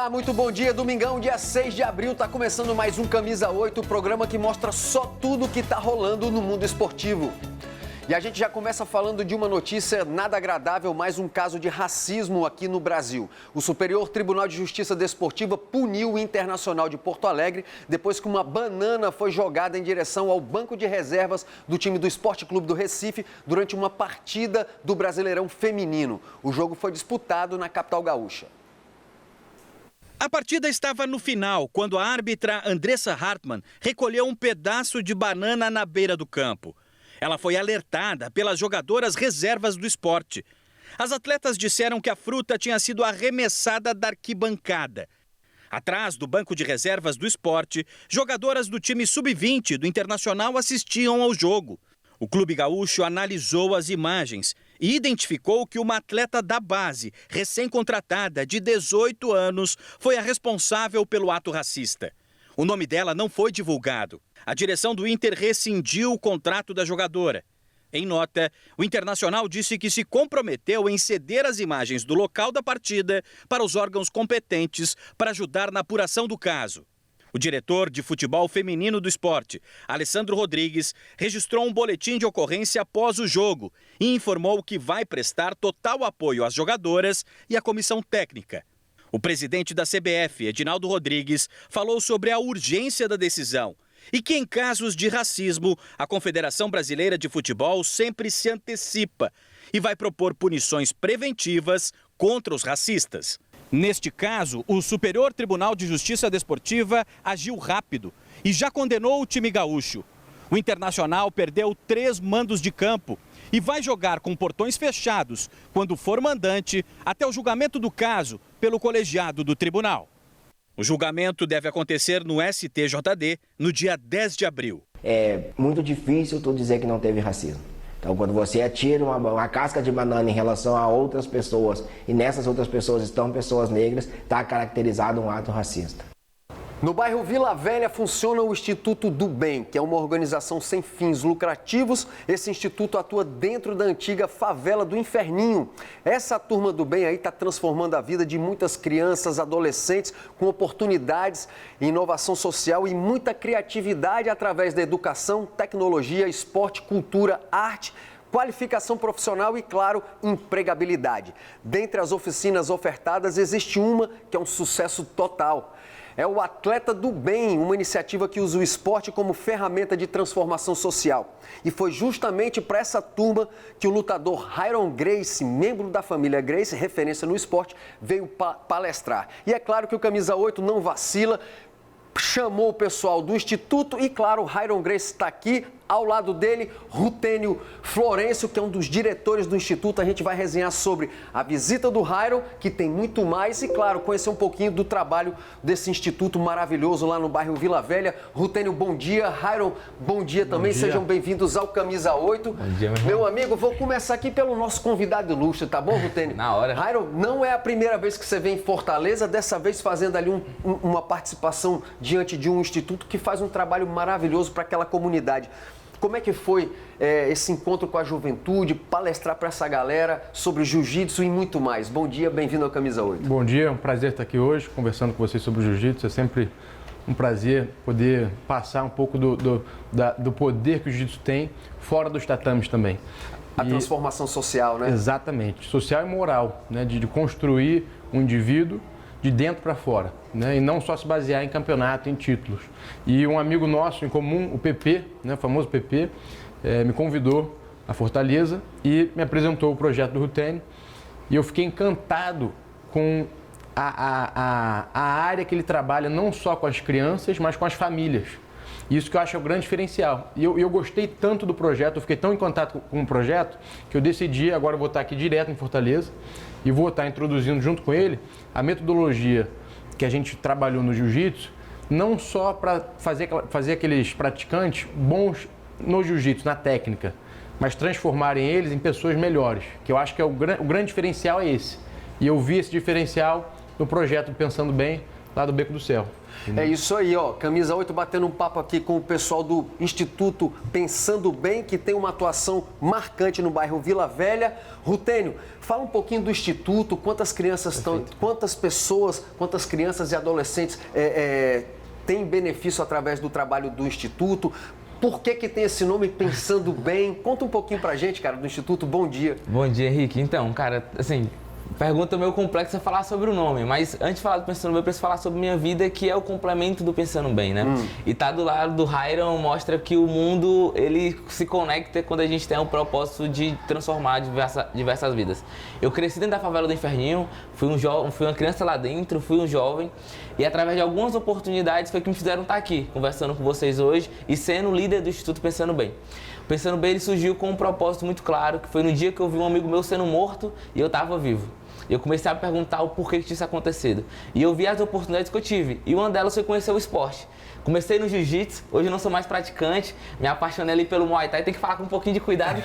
Olá, muito bom dia. Domingão, dia 6 de abril, tá começando mais um Camisa 8, o programa que mostra só tudo que tá rolando no mundo esportivo. E a gente já começa falando de uma notícia nada agradável, mais um caso de racismo aqui no Brasil. O Superior Tribunal de Justiça Desportiva puniu o Internacional de Porto Alegre depois que uma banana foi jogada em direção ao banco de reservas do time do Esporte Clube do Recife durante uma partida do Brasileirão Feminino. O jogo foi disputado na capital gaúcha. A partida estava no final, quando a árbitra Andressa Hartmann recolheu um pedaço de banana na beira do campo. Ela foi alertada pelas jogadoras reservas do esporte. As atletas disseram que a fruta tinha sido arremessada da arquibancada. Atrás do banco de reservas do esporte, jogadoras do time sub-20 do Internacional assistiam ao jogo. O clube gaúcho analisou as imagens e identificou que uma atleta da base, recém-contratada, de 18 anos, foi a responsável pelo ato racista. O nome dela não foi divulgado. A direção do Inter rescindiu o contrato da jogadora. Em nota, o Internacional disse que se comprometeu em ceder as imagens do local da partida para os órgãos competentes para ajudar na apuração do caso. O diretor de futebol feminino do esporte, Alessandro Rodrigues, registrou um boletim de ocorrência após o jogo e informou que vai prestar total apoio às jogadoras e à comissão técnica. O presidente da CBF, Edinaldo Rodrigues, falou sobre a urgência da decisão e que, em casos de racismo, a Confederação Brasileira de Futebol sempre se antecipa e vai propor punições preventivas contra os racistas. Neste caso, o Superior Tribunal de Justiça Desportiva agiu rápido e já condenou o time gaúcho. O Internacional perdeu 3 mandos de campo e vai jogar com portões fechados quando for mandante até o julgamento do caso pelo colegiado do tribunal. O julgamento deve acontecer no STJD no dia 10 de abril. É muito difícil tu dizer que não teve racismo. Então, quando você atira uma casca de banana em relação a outras pessoas e nessas outras pessoas estão pessoas negras, está caracterizado um ato racista. No bairro Vila Velha funciona o Instituto do Bem, que é uma organização sem fins lucrativos. Esse instituto atua dentro da antiga favela do Inferninho. Essa turma do bem aí está transformando a vida de muitas crianças, adolescentes, com oportunidades, inovação social e muita criatividade através da educação, tecnologia, esporte, cultura, arte, qualificação profissional e, claro, empregabilidade. Dentre as oficinas ofertadas, existe uma que é um sucesso total. É o Atleta do Bem, uma iniciativa que usa o esporte como ferramenta de transformação social. E foi justamente para essa turma que o lutador Ryron Gracie, membro da família Gracie, referência no esporte, veio palestrar. E é claro que o Camisa 8 não vacila, chamou o pessoal do Instituto e, claro, o Ryron Gracie está aqui. Ao lado dele, Rutênio Florencio, que é um dos diretores do Instituto. A gente vai resenhar sobre a visita do Ryron, que tem muito mais, e, claro, conhecer um pouquinho do trabalho desse instituto maravilhoso lá no bairro Vila Velha. Rutênio, bom dia. Ryron, bom dia também. Bom dia. Sejam bem-vindos ao Camisa 8. Bom dia, meu amigo, vou começar aqui pelo nosso convidado ilustre, tá bom, Rutênio? Na hora. Ryron, não é a primeira vez que você vem em Fortaleza, dessa vez fazendo ali uma participação diante de um instituto que faz um trabalho maravilhoso para aquela comunidade. Como é que foi esse encontro com a juventude, palestrar para essa galera sobre jiu-jitsu e muito mais? Bom dia, bem-vindo ao Camisa 8. Bom dia, é um prazer estar aqui hoje conversando com vocês sobre o jiu-jitsu. É sempre um prazer poder passar um pouco do poder que o jiu-jitsu tem fora dos tatames também. A transformação social, né? Exatamente, social e moral, né? De construir um indivíduo de dentro para fora, né? E não só se basear em campeonato, em títulos. E um amigo nosso em comum, o PP, né? O famoso PP, me convidou a Fortaleza e me apresentou o projeto do Rutênio. E eu fiquei encantado com a área que ele trabalha, não só com as crianças, mas com as famílias. Isso que eu acho é o grande diferencial. E eu gostei tanto do projeto, eu fiquei tão encantado com o projeto, que eu decidi, agora eu vou estar aqui direto em Fortaleza, e vou estar introduzindo junto com ele a metodologia que a gente trabalhou no jiu-jitsu, não só para fazer aqueles praticantes bons no jiu-jitsu, na técnica, mas transformarem eles em pessoas melhores, que eu acho que o grande diferencial é esse. E eu vi esse diferencial no projeto Pensando Bem, lá do Beco do Céu. É isso aí, ó. Camisa 8 batendo um papo aqui com o pessoal do Instituto Pensando Bem, que tem uma atuação marcante no bairro Vila Velha. Rutênio, fala um pouquinho do Instituto, quantas crianças estão, quantas pessoas, quantas crianças e adolescentes têm benefício através do trabalho do Instituto. Por que tem esse nome, Pensando Bem? Conta um pouquinho pra gente, cara, do Instituto. Bom dia. Bom dia, Henrique. Então, cara, assim, pergunta meio complexa falar sobre o nome, mas antes de falar do Pensando Bem, eu preciso falar sobre minha vida, que é o complemento do Pensando Bem, né? E tá do lado do Hiram mostra que o mundo, ele se conecta quando a gente tem o propósito de transformar diversas vidas. Eu cresci dentro da favela do Inferninho, fui uma criança lá dentro, fui um jovem, e através de algumas oportunidades foi que me fizeram estar aqui, conversando com vocês hoje e sendo líder do Instituto Pensando Bem. Pensando Bem, ele surgiu com um propósito muito claro, que foi no dia que eu vi um amigo meu sendo morto e eu estava vivo. Eu comecei a perguntar o porquê que tinha isso acontecido. E eu vi as oportunidades que eu tive. E uma delas foi conhecer o esporte. Comecei no jiu-jitsu, hoje eu não sou mais praticante, me apaixonei ali pelo Muay Thai, tem que falar com um pouquinho de cuidado.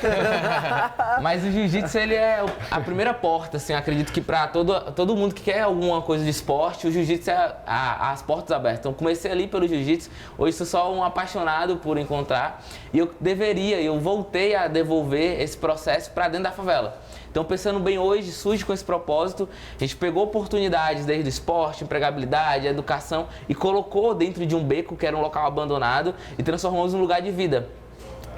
Mas o jiu-jitsu, ele é a primeira porta, assim, eu acredito que para todo mundo que quer alguma coisa de esporte, o jiu-jitsu é as portas abertas. Então comecei ali pelo jiu-jitsu, hoje sou só um apaixonado por encontrar, e eu voltei a devolver esse processo para dentro da favela. Então, Pensando Bem hoje, surge com esse propósito. A gente pegou oportunidades desde o esporte, empregabilidade, educação e colocou dentro de um beco, que era um local abandonado, e transformamos num lugar de vida,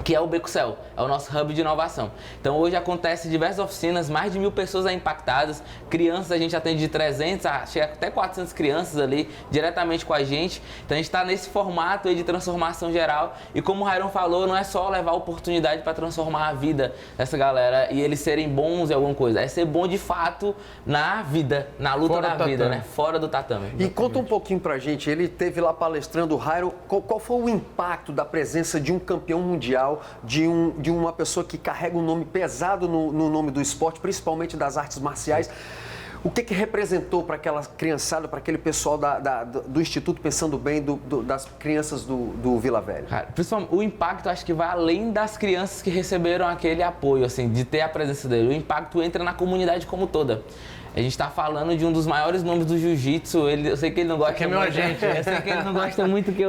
que é o Beco Céu, é o nosso hub de inovação. Então hoje acontece diversas oficinas, mais de 1000 pessoas impactadas, crianças, a gente atende de 300, chega até 400 crianças ali diretamente com a gente. Então a gente está nesse formato aí de transformação geral e como o Hiram falou, não é só levar oportunidade para transformar a vida dessa galera e eles serem bons em alguma coisa, é ser bom de fato na vida, na luta fora da vida, né? Fora do tatame. E conta um pouquinho pra gente, ele esteve lá palestrando, o Hiram, qual foi o impacto da presença de um campeão mundial, de uma pessoa que carrega um nome pesado no nome do esporte, principalmente das artes marciais. O que representou para aquela criançada, para aquele pessoal do Instituto Pensando Bem, das crianças do Vila Velha? Cara, principalmente, o impacto acho que vai além das crianças que receberam aquele apoio, assim, de ter a presença dele. O impacto entra na comunidade como toda. A gente está falando de um dos maiores nomes do jiu-jitsu, eu sei que ele não gosta muito, meu agente. Eu sei que ele não gosta muito que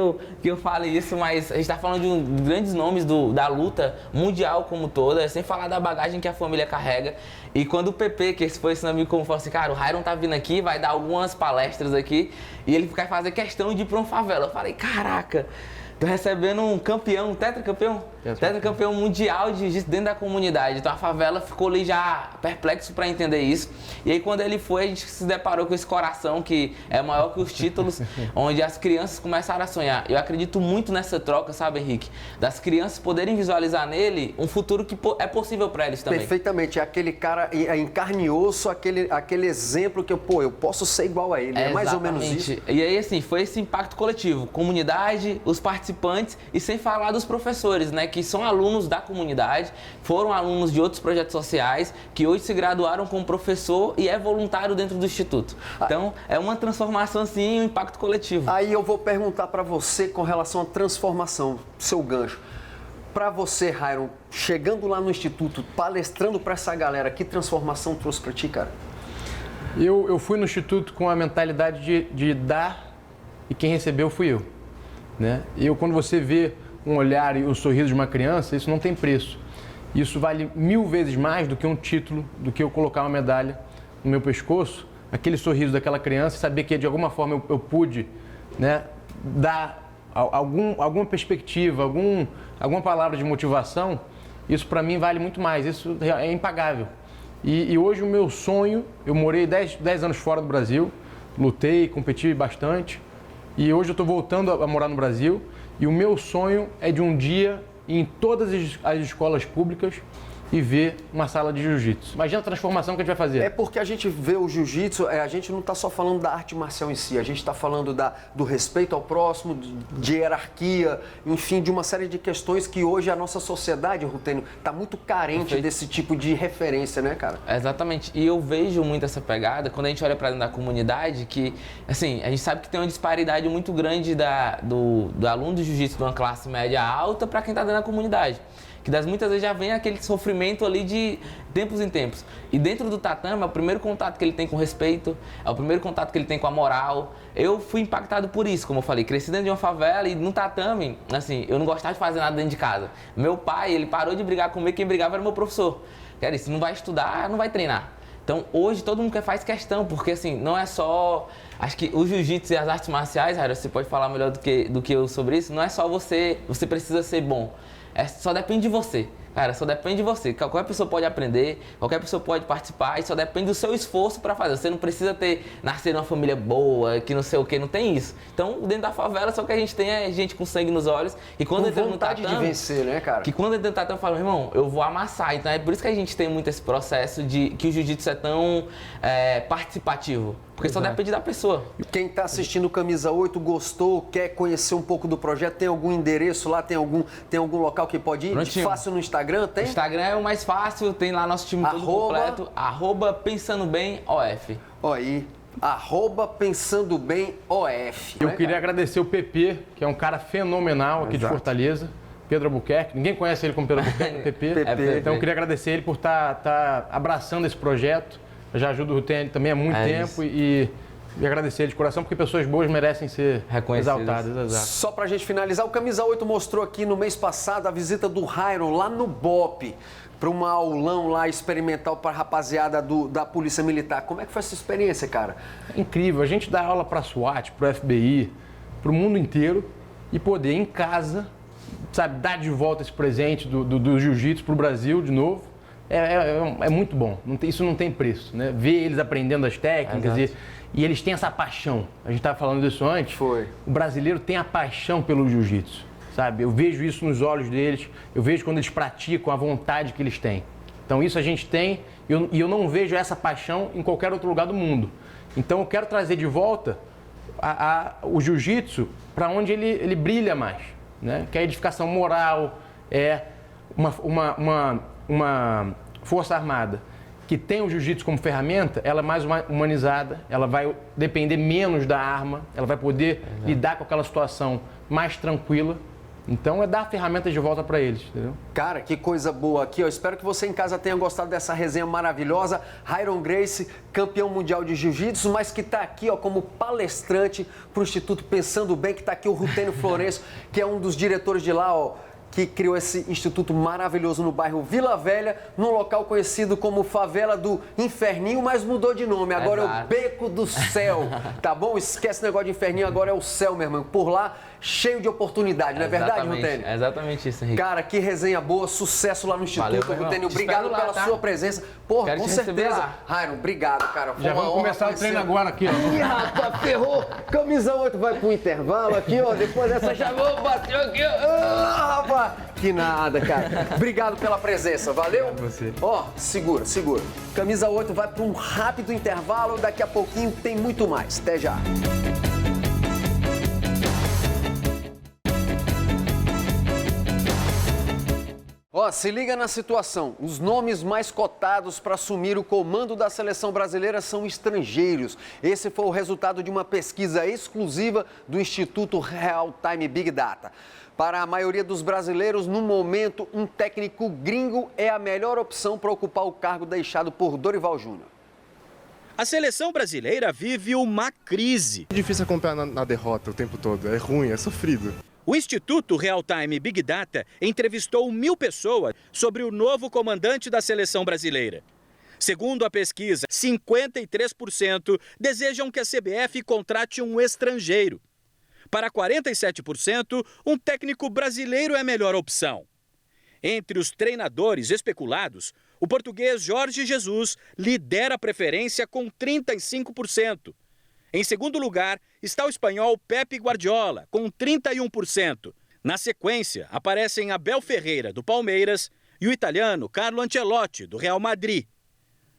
eu fale isso, mas a gente está falando de grandes nomes da luta mundial como toda, sem falar da bagagem que a família carrega. E quando o PP, que foi esse amigo como falou assim, cara, o Hiram tá vindo aqui, vai dar algumas palestras aqui, e ele vai fazer questão de ir para uma favela. Eu falei, caraca, tô recebendo um campeão, um tetracampeão mundial de jiu-jitsu dentro da comunidade. Então a favela ficou ali já perplexo para entender isso. E aí quando ele foi, a gente se deparou com esse coração que é maior que os títulos, onde as crianças começaram a sonhar. Eu acredito muito nessa troca, sabe, Henrique? Das crianças poderem visualizar nele um futuro que é possível para eles também. Perfeitamente. É aquele cara em carne e osso, aquele exemplo que eu posso ser igual a ele. É mais ou menos isso. E aí, assim, foi esse impacto coletivo. Comunidade, os participantes e sem falar dos professores, né? Que são alunos da comunidade, foram alunos de outros projetos sociais, que hoje se graduaram como professor e é voluntário dentro do Instituto. Então, é uma transformação, assim, um impacto coletivo. Aí eu vou perguntar para você com relação à transformação, seu gancho. Para você, Hiram, chegando lá no Instituto, palestrando para essa galera, que transformação trouxe para ti, cara? Eu fui no Instituto com a mentalidade de dar e quem recebeu fui eu. Né? Quando você vê um olhar e o sorriso de uma criança, isso não tem preço. Isso vale 1000 vezes mais do que um título, do que eu colocar uma medalha no meu pescoço, aquele sorriso daquela criança, saber que de alguma forma eu pude, né, dar alguma perspectiva, alguma palavra de motivação, isso para mim vale muito mais, isso é impagável. E hoje o meu sonho, eu morei 10 anos fora do Brasil, lutei, competi bastante, e hoje eu estou voltando a morar no Brasil, e o meu sonho é de um dia ir em todas as escolas públicas e ver uma sala de jiu-jitsu. Imagina a transformação que a gente vai fazer. É porque a gente vê o jiu-jitsu, a gente não está só falando da arte marcial em si, a gente está falando do respeito ao próximo, de hierarquia, enfim, de uma série de questões que hoje a nossa sociedade, Rutênio, está muito carente desse tipo de referência, né, cara? Exatamente. E eu vejo muito essa pegada quando a gente olha para dentro da comunidade, que, assim, a gente sabe que tem uma disparidade muito grande do aluno de jiu-jitsu de uma classe média alta para quem está dentro da comunidade. que muitas vezes já vem aquele sofrimento ali de tempos em tempos. E dentro do tatame é o primeiro contato que ele tem com respeito, é o primeiro contato que ele tem com a moral. Eu fui impactado por isso, como eu falei, cresci dentro de uma favela e no tatame, assim, eu não gostava de fazer nada dentro de casa. Meu pai, ele parou de brigar comigo, quem brigava era meu professor. Cara, se não vai estudar, não vai treinar. Então, hoje, todo mundo faz questão, porque, assim, não é só... Acho que o jiu-jitsu e as artes marciais, Jairo, você pode falar melhor do que eu sobre isso, não é só você precisa ser bom. Só depende de você. Cara, só depende de você. Qualquer pessoa pode aprender, qualquer pessoa pode participar e só depende do seu esforço para fazer. Você não precisa nascer numa família boa, que não sei o que, não tem isso. Então, dentro da favela, só que a gente tem é gente com sangue nos olhos. E quando entra no tatame, de vencer, né, cara? Que quando entra no tatame, eu falo, irmão, eu vou amassar. Então, é por isso que a gente tem muito esse processo de que o jiu-jitsu é tão participativo. Porque só depende da pessoa. Quem está assistindo Camisa 8, gostou, quer conhecer um pouco do projeto, tem algum endereço lá, tem algum local que pode ir? Prontinho. Fácil no Instagram, tem? Instagram é o mais fácil, tem lá nosso time todo completo, @PensandoBemOF. Ó aí, @PensandoBemOF. Eu queria agradecer o PP, que é um cara fenomenal aqui de Fortaleza. Pedro Albuquerque, ninguém conhece ele como Pedro Albuquerque, PP. Então eu queria agradecer ele por estar abraçando esse projeto. Eu já ajudo o TN também há muito tempo e agradecer ele de coração, porque pessoas boas merecem ser exaltadas. Exato. Só pra gente finalizar, o Camisa 8 mostrou aqui no mês passado a visita do Rairon lá no BOP, para um aulão lá experimental para a rapaziada da Polícia Militar. Como é que foi essa experiência, cara? É incrível, a gente dá aula para a SWAT, para o FBI, para o mundo inteiro e poder em casa, sabe, dar de volta esse presente do jiu-jitsu para o Brasil de novo. É muito bom, isso não tem preço, né? Ver eles aprendendo as técnicas e eles têm essa paixão. A gente estava falando disso antes. Foi. O brasileiro tem a paixão pelo jiu-jitsu, sabe? Eu vejo isso nos olhos deles, eu vejo quando eles praticam a vontade que eles têm. Então isso a gente tem e eu não vejo essa paixão em qualquer outro lugar do mundo. Então eu quero trazer de volta o jiu-jitsu para onde ele brilha mais, né? Que é a edificação moral, é uma força armada que tem o jiu-jitsu como ferramenta, ela é mais humanizada, ela vai depender menos da arma, ela vai poder lidar com aquela situação mais tranquila. Então é dar ferramentas de volta para eles, entendeu? Cara, que coisa boa aqui, ó. Espero que você em casa tenha gostado dessa resenha maravilhosa. Rairon Gracie, campeão mundial de jiu-jitsu, mas que está aqui, ó, como palestrante para o Instituto Pensando Bem, que está aqui o Rutênio Florencio, que é um dos diretores de lá, ó, que criou esse instituto maravilhoso no bairro Vila Velha, num local conhecido como Favela do Inferninho, mas mudou de nome. Agora é o Beco do Céu, tá bom? Esquece o negócio de Inferninho, agora é o céu, meu irmão. Por lá, cheio de oportunidade, não é verdade, Rutênio? É exatamente isso, Henrique. Cara, que resenha boa, sucesso lá no Instituto, Rutênio. Obrigado pela sua presença. Pô, com certeza. Rairon, obrigado, cara. Já vamos começar o treino agora aqui, ó. Ih, rapaz, ferrou. Camisa 8 vai pro intervalo aqui, ó. Depois dessa já vou bater aqui, ó. Ah, rapaz. Que nada, cara. Obrigado pela presença, valeu? Você. Ó, segura. Camisa 8 vai para um rápido intervalo, daqui a pouquinho tem muito mais. Até já. Ó, se liga na situação. Os nomes mais cotados para assumir o comando da seleção brasileira são estrangeiros. Esse foi o resultado de uma pesquisa exclusiva do Instituto Real Time Big Data. Para a maioria dos brasileiros, no momento, um técnico gringo é a melhor opção para ocupar o cargo deixado por Dorival Júnior. A seleção brasileira vive uma crise. É difícil acompanhar na derrota o tempo todo, é ruim, é sofrido. O Instituto Real Time Big Data entrevistou 1.000 pessoas sobre o novo comandante da seleção brasileira. Segundo a pesquisa, 53% desejam que a CBF contrate um estrangeiro. Para 47%, um técnico brasileiro é a melhor opção. Entre os treinadores especulados, o português Jorge Jesus lidera a preferência com 35%. Em segundo lugar, está o espanhol Pepe Guardiola, com 31%. Na sequência, aparecem Abel Ferreira, do Palmeiras, e o italiano Carlo Ancelotti, do Real Madrid.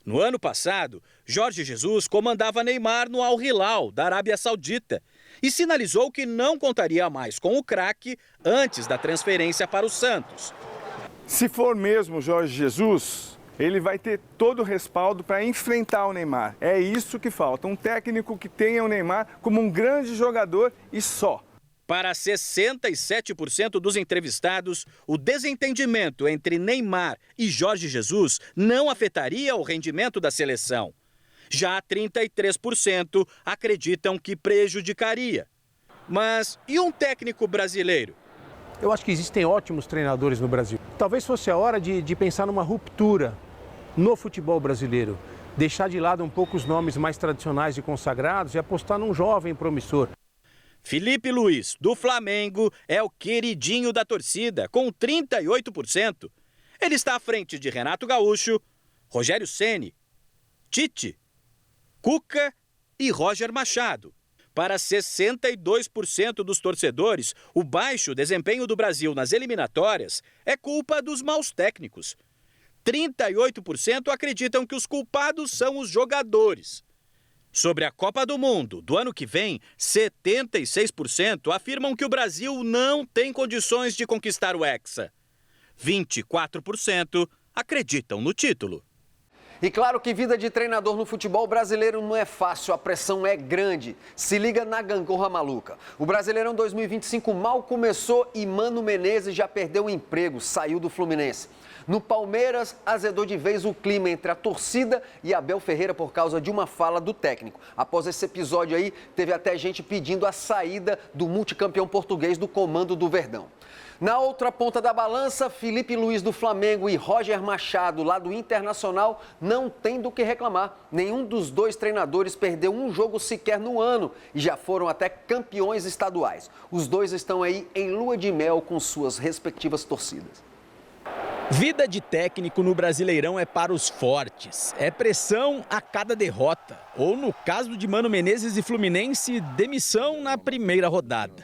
No ano passado, Jorge Jesus comandava Neymar no Al Hilal, da Arábia Saudita, e sinalizou que não contaria mais com o craque antes da transferência para o Santos. Se for mesmo Jorge Jesus, ele vai ter todo o respaldo para enfrentar o Neymar. É isso que falta, um técnico que tenha o Neymar como um grande jogador e só. Para 67% dos entrevistados, o desentendimento entre Neymar e Jorge Jesus não afetaria o rendimento da seleção. Já 33% acreditam que prejudicaria. Mas e um técnico brasileiro? Eu acho que existem ótimos treinadores no Brasil. Talvez fosse a hora de pensar numa ruptura no futebol brasileiro. Deixar de lado um pouco os nomes mais tradicionais e consagrados e apostar num jovem promissor. Felipe Luiz, do Flamengo, é o queridinho da torcida, com 38%. Ele está à frente de Renato Gaúcho, Rogério Ceni, Tite, Cuca e Roger Machado. Para 62% dos torcedores, o baixo desempenho do Brasil nas eliminatórias é culpa dos maus técnicos. 38% acreditam que os culpados são os jogadores. Sobre a Copa do Mundo do ano que vem, 76% afirmam que o Brasil não tem condições de conquistar o Hexa. 24% acreditam no título. E claro que vida de treinador no futebol brasileiro não é fácil, a pressão é grande. Se liga na gangorra maluca. O Brasileirão 2025 mal começou e Mano Menezes já perdeu o emprego, saiu do Fluminense. No Palmeiras, azedou de vez o clima entre a torcida e Abel Ferreira por causa de uma fala do técnico. Após esse episódio aí, teve até gente pedindo a saída do multicampeão português do comando do Verdão. Na outra ponta da balança, Felipe Luiz do Flamengo e Roger Machado, lá do Internacional, não tem do que reclamar. Nenhum dos dois treinadores perdeu um jogo sequer no ano e já foram até campeões estaduais. Os dois estão aí em lua de mel com suas respectivas torcidas. Vida de técnico no Brasileirão é para os fortes. É pressão a cada derrota. Ou, no caso de Mano Menezes e Fluminense, demissão na primeira rodada.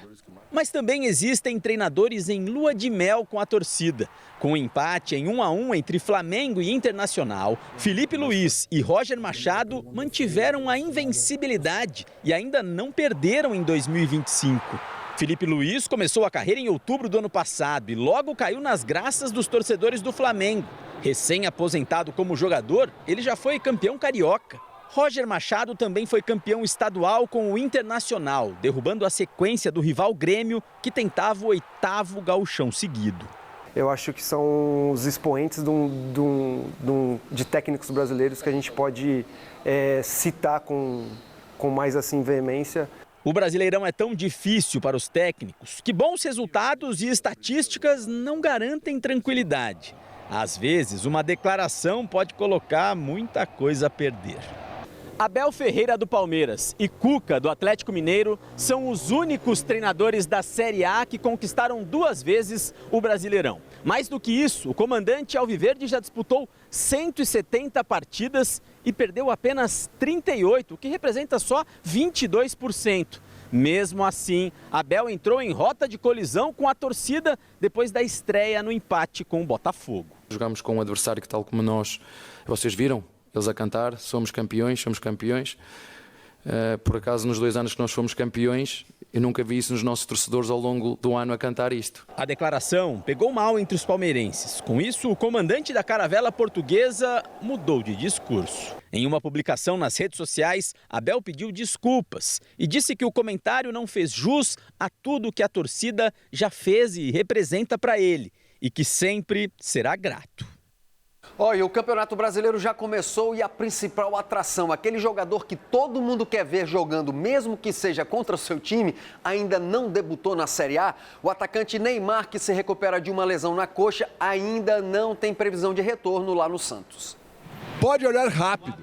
Mas também existem treinadores em lua de mel com a torcida. Com o empate em 1-1 entre Flamengo e Internacional, Felipe Luiz e Roger Machado mantiveram a invencibilidade e ainda não perderam em 2025. Felipe Luiz começou a carreira em outubro do ano passado e logo caiu nas graças dos torcedores do Flamengo. Recém-aposentado como jogador, ele já foi campeão carioca. Roger Machado também foi campeão estadual com o Internacional, derrubando a sequência do rival Grêmio, que tentava o 8º gauchão seguido. Eu acho que são os expoentes de técnicos brasileiros que a gente pode citar com mais assim, veemência. O Brasileirão é tão difícil para os técnicos que bons resultados e estatísticas não garantem tranquilidade. Às vezes, uma declaração pode colocar muita coisa a perder. Abel Ferreira do Palmeiras e Cuca do Atlético Mineiro são os únicos treinadores da Série A que conquistaram 2 vezes o Brasileirão. Mais do que isso, o comandante alviverde já disputou 170 partidas e perdeu apenas 38, o que representa só 22%. Mesmo assim, Abel entrou em rota de colisão com a torcida depois da estreia no empate com o Botafogo. Jogamos com um adversário que, tal como nós, vocês viram, eles a cantar, somos campeões. Por acaso, nos 2 anos que nós fomos campeões, eu nunca vi isso nos nossos torcedores ao longo do ano a cantar isto. A declaração pegou mal entre os palmeirenses. Com isso, o comandante da caravela portuguesa mudou de discurso. Em uma publicação nas redes sociais, Abel pediu desculpas e disse que o comentário não fez jus a tudo que a torcida já fez e representa para ele e que sempre será grato. Olha, o Campeonato Brasileiro já começou e a principal atração, aquele jogador que todo mundo quer ver jogando, mesmo que seja contra o seu time, ainda não debutou na Série A. O atacante Neymar, que se recupera de uma lesão na coxa, ainda não tem previsão de retorno lá no Santos. Pode olhar rápido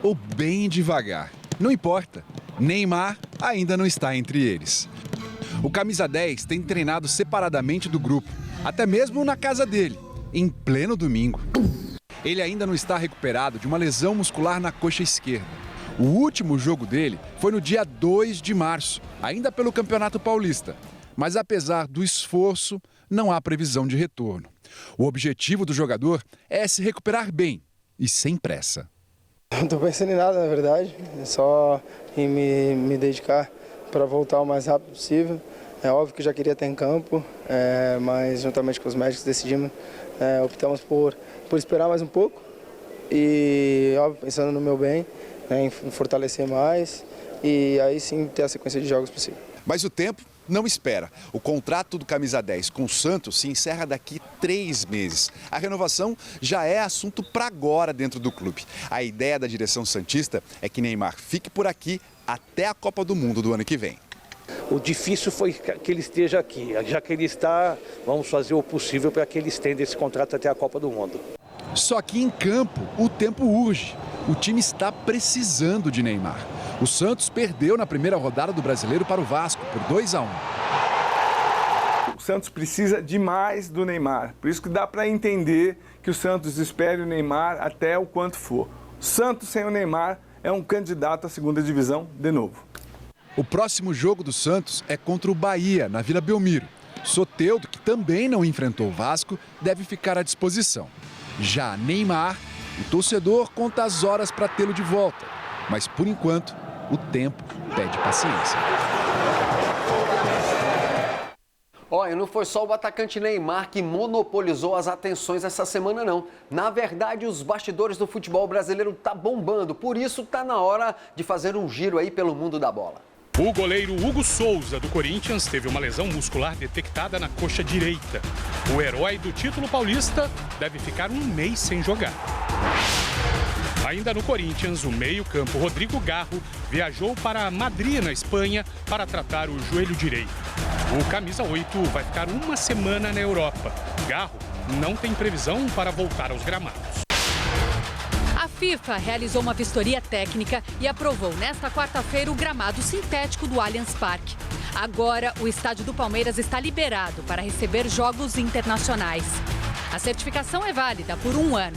ou bem devagar, não importa. Neymar ainda não está entre eles. O camisa 10 tem treinado separadamente do grupo, até mesmo na casa dele, em pleno domingo. Ele ainda não está recuperado de uma lesão muscular na coxa esquerda. O último jogo dele foi no dia 2 de março, ainda pelo Campeonato Paulista. Mas apesar do esforço, não há previsão de retorno. O objetivo do jogador é se recuperar bem e sem pressa. Não estou pensando em nada, na verdade. É só em me dedicar para voltar o mais rápido possível. É óbvio que eu já queria estar em campo, mas juntamente com os médicos decidimos, optamos por esperar mais um pouco e, óbvio, pensando no meu bem, em fortalecer mais e aí sim ter a sequência de jogos possível. Mas o tempo não espera. O contrato do camisa 10 com o Santos se encerra daqui 3 meses. A renovação já é assunto para agora dentro do clube. A ideia da direção santista é que Neymar fique por aqui até a Copa do Mundo do ano que vem. O difícil foi que ele esteja aqui. Já que ele está, vamos fazer o possível para que ele estenda esse contrato até a Copa do Mundo. Só que em campo, o tempo urge. O time está precisando de Neymar. O Santos perdeu na primeira rodada do Brasileiro para o Vasco por 2-1. O Santos precisa demais do Neymar. Por isso que dá para entender que o Santos espere o Neymar até o quanto for. O Santos sem o Neymar é um candidato à segunda divisão de novo. O próximo jogo do Santos é contra o Bahia, na Vila Belmiro. Soteldo, que também não enfrentou o Vasco, deve ficar à disposição. Já Neymar, o torcedor conta as horas para tê-lo de volta. Mas, por enquanto, o tempo pede paciência. Olha, não foi só o atacante Neymar que monopolizou as atenções essa semana, não. Na verdade, os bastidores do futebol brasileiro tá bombando. Por isso, tá na hora de fazer um giro aí pelo mundo da bola. O goleiro Hugo Souza, do Corinthians, teve uma lesão muscular detectada na coxa direita. O herói do título paulista deve ficar 1 mês sem jogar. Ainda no Corinthians, o meio-campo Rodrigo Garro viajou para Madrid, na Espanha, para tratar o joelho direito. O camisa 8 vai ficar 1 semana na Europa. Garro não tem previsão para voltar aos gramados. A FIFA realizou uma vistoria técnica e aprovou nesta quarta-feira o gramado sintético do Allianz Parque. Agora, o estádio do Palmeiras está liberado para receber jogos internacionais. A certificação é válida por 1 ano.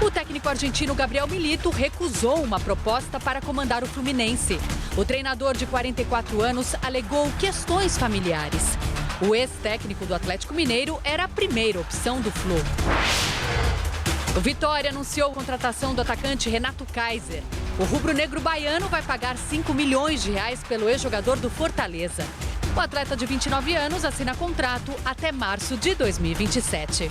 O técnico argentino Gabriel Milito recusou uma proposta para comandar o Fluminense. O treinador de 44 anos alegou questões familiares. O ex-técnico do Atlético Mineiro era a primeira opção do Flu. O Vitória anunciou a contratação do atacante Renato Kaiser. O rubro-negro baiano vai pagar 5 milhões de reais pelo ex-jogador do Fortaleza. O atleta de 29 anos assina contrato até março de 2027.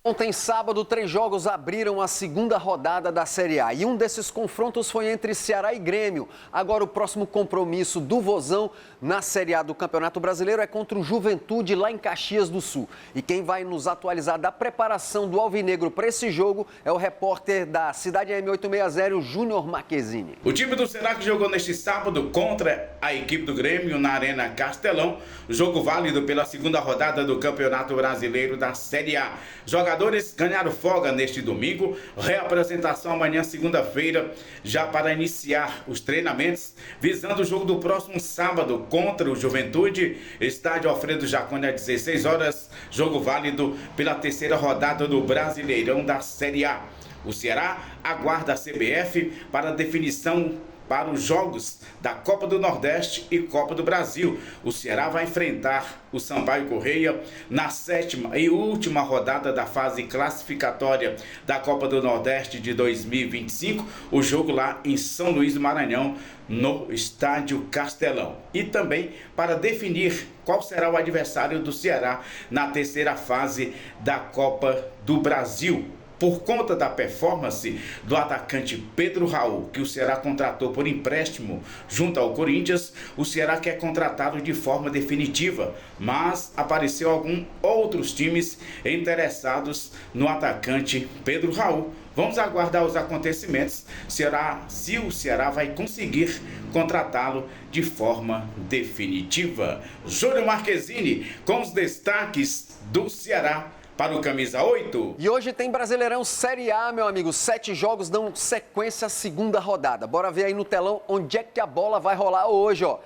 Ontem, sábado, 3 jogos abriram a segunda rodada da Série A. E um desses confrontos foi entre Ceará e Grêmio. Agora, o próximo compromisso do Vozão na Série A do Campeonato Brasileiro é contra o Juventude, lá em Caxias do Sul. E quem vai nos atualizar da preparação do Alvinegro para esse jogo é o repórter da Cidade M860, Júnior Marquezini. O time do Ceará que jogou neste sábado contra a equipe do Grêmio na Arena Castelão. Jogo válido pela segunda rodada do Campeonato Brasileiro da Série A. Jogadores ganharam folga neste domingo, reapresentação amanhã, segunda-feira, já para iniciar os treinamentos, visando o jogo do próximo sábado contra o Juventude, estádio Alfredo Jaconi às 16 horas, jogo válido pela terceira rodada do Brasileirão da Série A. O Ceará aguarda a CBF para definição para os jogos da Copa do Nordeste e Copa do Brasil. O Ceará vai enfrentar o Sampaio Correia na 7ª e última rodada da fase classificatória da Copa do Nordeste de 2025. O jogo lá em São Luís do Maranhão, no Estádio Castelão. E também para definir qual será o adversário do Ceará na terceira fase da Copa do Brasil. Por conta da performance do atacante Pedro Raul, que o Ceará contratou por empréstimo junto ao Corinthians, o Ceará quer contratá-lo de forma definitiva, mas apareceu alguns outros times interessados no atacante Pedro Raul. Vamos aguardar os acontecimentos, se o Ceará vai conseguir contratá-lo de forma definitiva. Júnior Marquezini com os destaques do Ceará para o Camisa 8. E hoje tem Brasileirão Série A, meu amigo. 7 jogos dão sequência à segunda rodada. Bora ver aí no telão onde é que a bola vai rolar hoje, ó.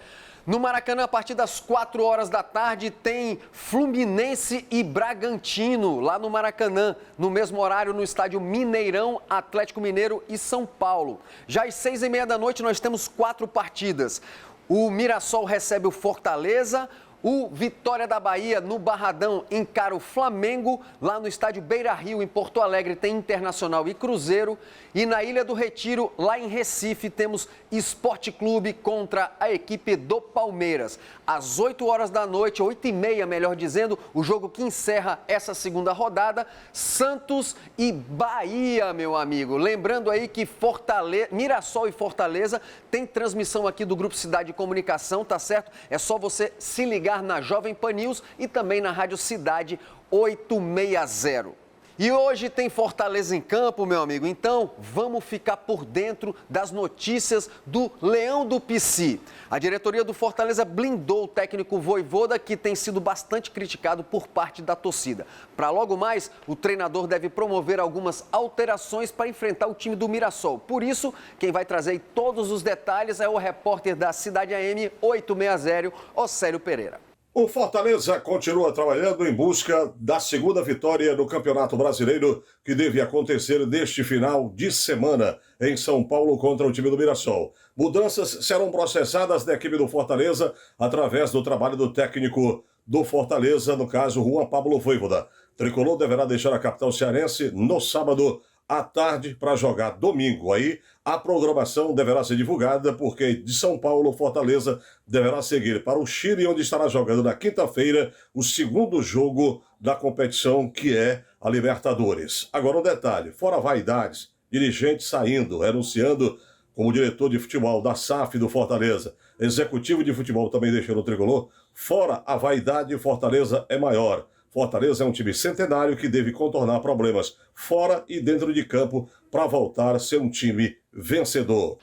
No Maracanã, a partir das 4 horas da tarde, tem Fluminense e Bragantino, lá no Maracanã. No mesmo horário, no estádio Mineirão, Atlético Mineiro e São Paulo. Já às 6h30 da noite, nós temos 4 partidas. O Mirassol recebe o Fortaleza, O Vitória da Bahia, no Barradão, encara o Flamengo. Lá no estádio Beira-Rio, em Porto Alegre, tem Internacional e Cruzeiro. E na Ilha do Retiro, lá em Recife, temos Esporte Clube contra a equipe do Palmeiras. Às 8 horas da noite, 8h30, melhor dizendo, o jogo que encerra essa segunda rodada, Santos e Bahia, meu amigo. Lembrando aí que Mirassol e Fortaleza tem transmissão aqui do Grupo Cidade de Comunicação, tá certo? É só você se ligar na Jovem Pan News e também na Rádio Cidade 860. E hoje tem Fortaleza em campo, meu amigo, então vamos ficar por dentro das notícias do Leão do Pici. A diretoria do Fortaleza blindou o técnico Vojvoda, que tem sido bastante criticado por parte da torcida. Para logo mais, o treinador deve promover algumas alterações para enfrentar o time do Mirassol. Por isso, quem vai trazer todos os detalhes é o repórter da Cidade AM 860, Océlio Pereira. O Fortaleza continua trabalhando em busca da segunda vitória no Campeonato Brasileiro, que deve acontecer neste final de semana em São Paulo contra o time do Mirassol. Mudanças serão processadas na equipe do Fortaleza através do trabalho do técnico do Fortaleza, no caso, Juan Pablo Vojvoda. Tricolor deverá deixar a capital cearense no sábado à tarde para jogar domingo. Aí a programação deverá ser divulgada, porque de São Paulo, Fortaleza deverá seguir para o Chile, onde estará jogando na quinta-feira o segundo jogo da competição, que é a Libertadores. Agora um detalhe, fora vaidades, dirigente saindo, renunciando como diretor de futebol da SAF do Fortaleza, executivo de futebol também deixando o Tricolor, fora a vaidade, Fortaleza é maior. Fortaleza é um time centenário que deve contornar problemas fora e dentro de campo para voltar a ser um time vencedor.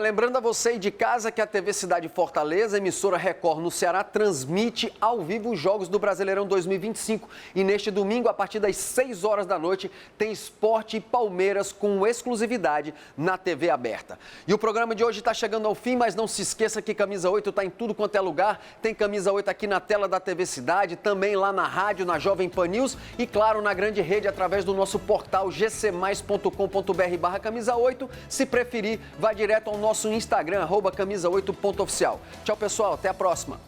Lembrando a você aí de casa que a TV Cidade Fortaleza, emissora Record no Ceará, transmite ao vivo os jogos do Brasileirão 2025. E neste domingo, a partir das 6 horas da noite, tem Sport e Palmeiras com exclusividade na TV aberta. E o programa de hoje está chegando ao fim, mas não se esqueça que Camisa 8 está em tudo quanto é lugar. Tem Camisa 8 aqui na tela da TV Cidade, também lá na rádio, na Jovem Pan News e, claro, na grande rede através do nosso portal gcmais.com.br/camisa 8. Se preferir, vá direto ao nosso Instagram, @camisa8.oficial. Tchau, pessoal. Até a próxima.